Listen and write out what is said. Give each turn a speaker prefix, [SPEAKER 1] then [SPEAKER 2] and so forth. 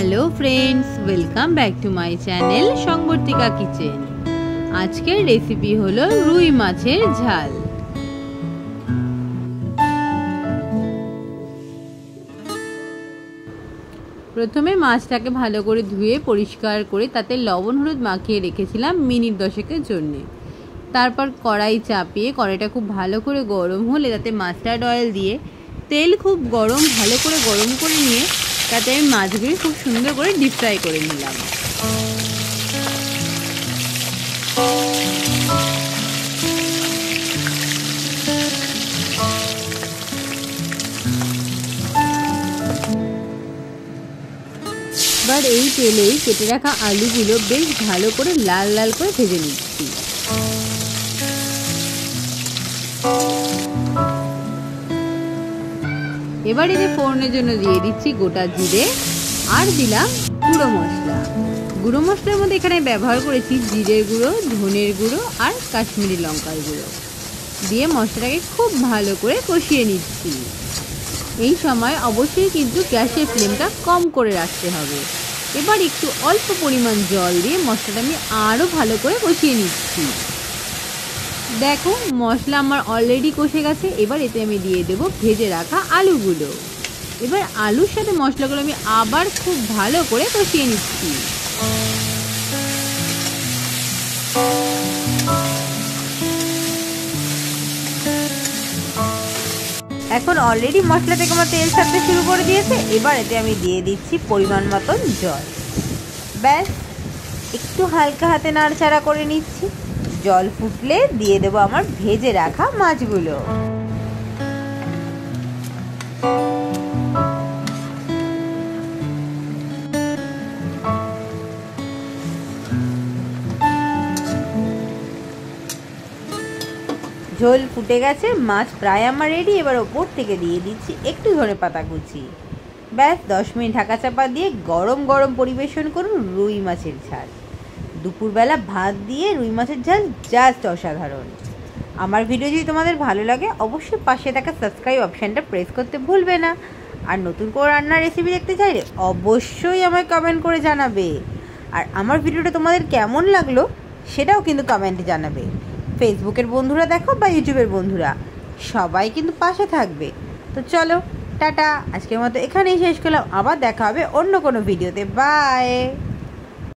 [SPEAKER 1] Hello friends, welcome back to my channel Sangbartika kitchen. আজকের recipe হলো রুই মাছের ঝাল। প্রথমে মাছটাকে ভালো করে ধুয়ে পরিষ্কার করে তাতে লবণ হলুদ মাখিয়ে রেখেছিলাম মিনিট 10-এর জন্য। তারপর কড়াই চাপিয়ে কড়াইটা খুব ভালো করে গরম হলে তাতে মাস্টার্ড অয়েল দিয়ে তেল খুব ভালো করে গরম করে নিয়ে তাতে আমি মাছগুলি খুব সুন্দর করে ডিপ ফ্রাই করে নিলাম। এবার এই তেলেই কেটে রাখা আলুগুলো বেশ ভালো করে লাল লাল করে ভেজে নিচ্ছি। এবার এতে ফোড়নের জন্য দিয়ে দিচ্ছি গোটা জিরে আর দিলাম গুঁড়ো মশলা। গুঁড়ো মশলার মধ্যে এখানে ব্যবহার করেছি জিরের গুঁড়ো, ধনের গুঁড়ো আর কাশ্মীরি লঙ্কার গুঁড়ো দিয়ে মশলাটাকে খুব ভালো করে কষিয়ে নিচ্ছি। এই সময় অবশ্যই কিন্তু গ্যাসের ফ্লেমটা কম করে রাখতে হবে। এবার একটু অল্প পরিমাণ জল দিয়ে মশলাটা আমি আরও ভালো করে কষিয়ে নিচ্ছি। দেখো মশলা আমার অলরেডি কষে গেছে। এবার এতে আমি দিয়ে দেবো ভেজে রাখা আলুগুলো। এবার আলুর সাথে মশলাগুলো আমি আবার খুব ভালো করে কষিয়ে নিচ্ছি। এখন অলরেডি মশলা থেকে আমার তেল ছাড়তে শুরু করে দিয়েছে। এবার এতে আমি দিয়ে দিচ্ছি পরিমাণ মতন জল। ব্যাস একটু হালকা হাতে নাড়াচাড়া করে নিচ্ছি। জল ফুটলে দিয়ে দেবো আমার ভেজে রাখা মাছগুলো। ঝোল ফুটে গেছে, মাছ প্রায় আমার রেডি। এবার ওপর থেকে দিয়ে দিচ্ছি একটু ধনেপাতা কুচি। ব্যাস 10 মিনিট ঢাকা চাপা দিয়ে গরম গরম পরিবেশন করুন রুই মাছের ঝাল। দুপুরবেলা ভাত দিয়ে রুই মাছের ঝাল জাস্ট অসাধারণ। আমার ভিডিও যদি তোমাদের ভালো লাগে অবশ্যই পাশে থাকা সাবস্ক্রাইব অপশানটা প্রেস করতে ভুলবে না। আর নতুন করে রান্নার রেসিপি দেখতে চাইলে অবশ্যই আমায় কমেন্ট করে জানাবে। আর আমার ভিডিওটা তোমাদের কেমন লাগলো সেটাও কিন্তু কমেন্টে জানাবে। ফেসবুকের বন্ধুরা দেখো বা ইউটিউবের বন্ধুরা সবাই কিন্তু পাশে থাকবে। তো চলো টাটা, আজকের মতো এখানেই শেষ করলাম। আবার দেখা হবে অন্য কোনো ভিডিওতে। বাই।